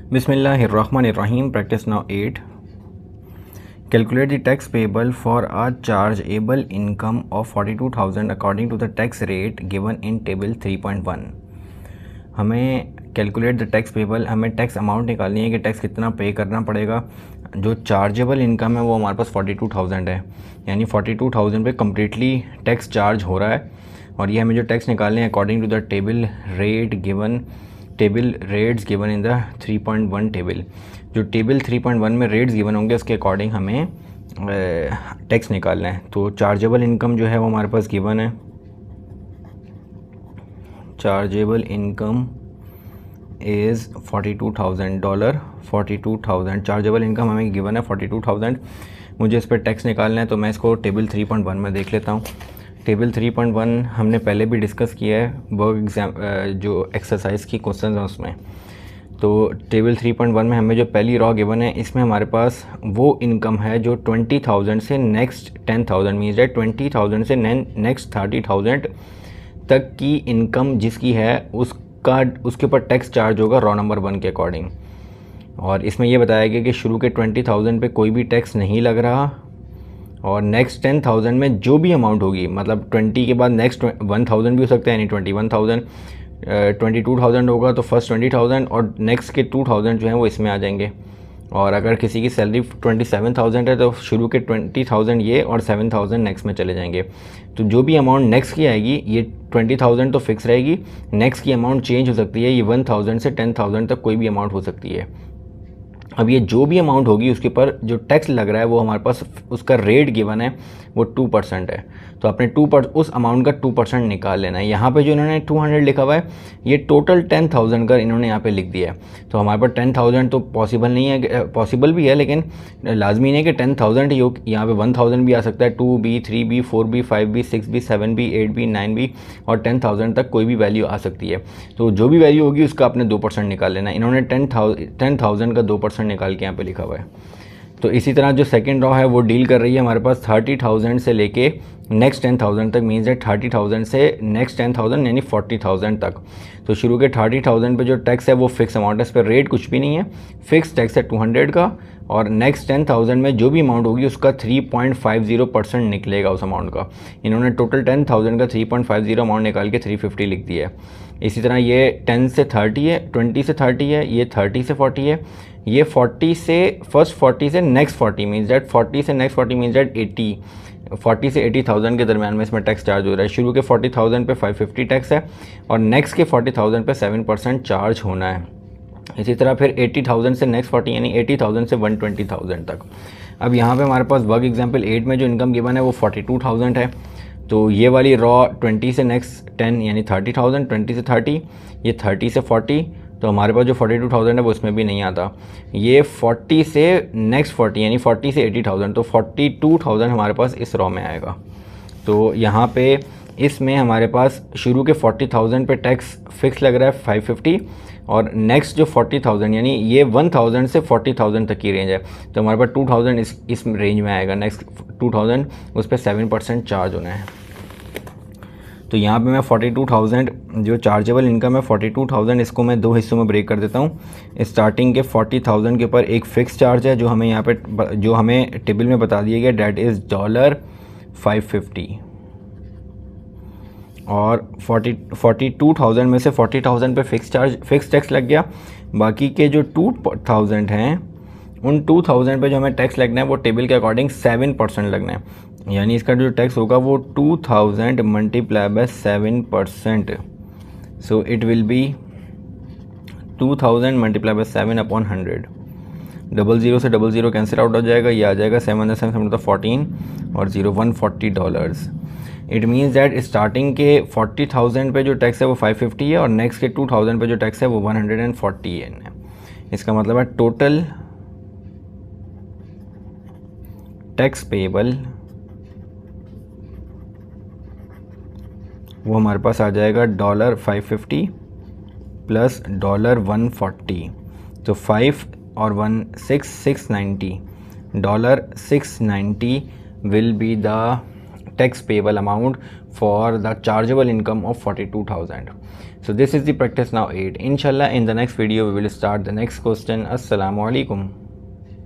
Bismillahirrahmanirrahim. Practice now 8. Calculate the tax payable for a chargeable income of 42,000 according to the tax rate given in table 3.1. हमें calculate the tax payable, हमें tax amount निकालनी है कि tax कितना पे करना पड़ेगा। जो चार्जेबल इनकम है वो हमारे पास 42,000 है, यानी 42,000 पे कम्प्लीटली टैक्स चार्ज हो रहा है। और ये हमें जो टैक्स निकालने हैं according to the table rates given in the 3.1 table. जो टेबल 3.1 में रेट्स गिवन होंगे उसके अकॉर्डिंग हमें टैक्स निकालना है। तो चार्जेबल इनकम जो है वो हमारे पास गिवन है। Chargeable income is $42,000। 42,000 chargeable income हमें गिवन है 42,000। मुझे इस पर टैक्स निकालना है, तो मैं इसको टेबल 3.1 में देख लेता हूँ। टेबल 3.1 हमने पहले भी डिस्कस किया है वर्क एग्जाम जो एक्सरसाइज की क्वेश्चन हैं उसमें। तो टेबल 3.1 में हमें जो पहली रॉ गिवन है इसमें हमारे पास वो इनकम है जो 20,000 से नेक्स्ट 10,000 मीन्स है 20,000 से नेक्स्ट 30,000 तक की इनकम जिसकी है उसके ऊपर टैक्स चार्ज होगा रॉ नंबर 1 के अकॉर्डिंग। और इसमें यह बताया गया कि शुरू के 20,000 पे कोई भी टैक्स नहीं लग रहा, और नेक्स्ट 10,000 में जो भी अमाउंट होगी, मतलब 20 के बाद नेक्स्ट 1,000 भी हो सकता है, यानी 21,000, 22,000 होगा तो फर्स्ट 20,000 और नेक्स्ट के 2,000 जो हैं वो इसमें आ जाएंगे। और अगर किसी की सैलरी 27,000 है तो शुरू के 20,000 ये और 7,000 नेक्स्ट में चले जाएंगे। तो जो भी अमाउंट नेक्स्ट की आएगी ये 20,000 तो फिक्स रहेगी, नेक्स्ट की अमाउंट चेंज हो सकती है, ये 1,000 से 10,000 तक कोई भी अमाउंट हो सकती है। अब ये जो भी अमाउंट होगी उसके ऊपर जो टैक्स लग रहा है वो हमारे पास उसका रेट गिवन है वो 2% है। तो आपने उस अमाउंट का 2% निकाल लेना है। यहाँ पे जो इन्होंने 200 लिखा हुआ है ये टोटल 10,000 का इन्होंने यहाँ पे लिख दिया है। तो हमारे पास 10,000 तो पॉसिबल नहीं है, पॉसिबल भी है लेकिन लाजमी नहीं है कि 10,000 ही हो। यहाँ पे 1,000 भी आ सकता है, 2B, 3B, 4B, 5B, 6B, 7B, 8B, 9B और 10,000 तक कोई भी वैल्यू आ सकती है। तो जो भी वैल्यू होगी उसका आपने 2% निकाल लेना है। इन्होंने 10,000 का 2% निकाल के यहाँ पे लिखा हुआ है। तो इसी तरह जो सेकंड रॉ है वो डील कर रही है हमारे पास 30,000 से लेके नेक्स्ट 10,000 तक, मीन्स है 30,000 से नेक्स्ट 10,000 यानी 40,000 तक। तो शुरू के 30,000 पे जो टैक्स है वो फिक्स अमाउंट है, इस पर रेट कुछ भी नहीं है, फिक्स टैक्स है 200 का। और नेक्स्ट 10,000 में जो भी अमाउंट होगी उसका 3.50% निकलेगा उस अमाउंट का। इन्होंने टोटल 10,000 का 3.50 अमाउंट निकाल के 350 लिख दिया है। इसी तरह ये 10 से 30 है, 20 से 30 है, ये 30 से 40 है, ये 40 से फर्स्ट 40 से नेक्स्ट 40 मीन्स दैट 40 से नेक्स्ट 40 मीन्स दैट 40 से 80,000 के दरमियान में इसमें टैक्स चार्ज हो रहा है। शुरू के 40,000 पे 550 टैक्स है और नेक्स्ट के 40,000 पे 7% चार्ज होना है। इसी तरह फिर 80,000 से नेक्स्ट 40 यानी 80,000 से 120,000 तक। अब यहाँ पे हमारे पास वर्क एग्जाम्पल 8 में जो इनकम गिवन है वो 42,000 है। तो ये वाली रॉ 20 से नेक्स्ट 10 यानी 30,000, 20 से 30, ये 30 से 40, तो हमारे पास जो 42,000 है वो इसमें भी नहीं आता। ये 40 से नेक्स्ट 40 यानी 40 से 80,000, तो 42,000 हमारे पास इस रॉ में आएगा। तो यहाँ पे इसमें हमारे पास शुरू के 40,000 पे टैक्स फिक्स लग रहा है 550, और नेक्स्ट जो 40,000 यानी ये 1,000 से 40,000 तक की रेंज है, तो हमारे पास 2,000 इस रेंज में आएगा। नेक्स्ट 2,000 उस पर 7% चार्ज होना है। तो यहाँ पे मैं 42,000 जो चार्जेबल इनकम है 42,000 इसको मैं दो हिस्सों में ब्रेक कर देता हूँ। स्टार्टिंग के 40,000 के ऊपर एक फ़िक्स चार्ज है जो हमें यहाँ पे जो हमें टेबल में बता दिया गया, डैट इज़ $550। और 42,000 में से 40,000 पे फिक्स टैक्स लग गया। बाकी के जो 2,000 हैं उन 2,000 पे जो हमें टैक्स लगना है वो टेबल के अकॉर्डिंग 7% लगना है, यानी इसका जो टैक्स होगा वो 2,000 multiply by 7%। So it will be 2,000 multiply by 7/100। 00 से 00 कैंसिल आउट हो जाएगा, ये आ जाएगा 7 7 14 और 140 इट मीन्स दैट स्टार्टिंग के 40,000 पे जो टैक्स है वो 550 है और नेक्स्ट के 2,000 पे जो टैक्स है वो 140 है। इसका मतलब है टोटल टैक्स पेबल वो हमारे पास आ जाएगा $550 प्लस $140, तो 5 और 1 6 690 $690 will be the tax payable amount for the chargeable income of 42,000. So this is the practice now 8. Inshallah in the next video we will start the next question. Assalamu alaikum.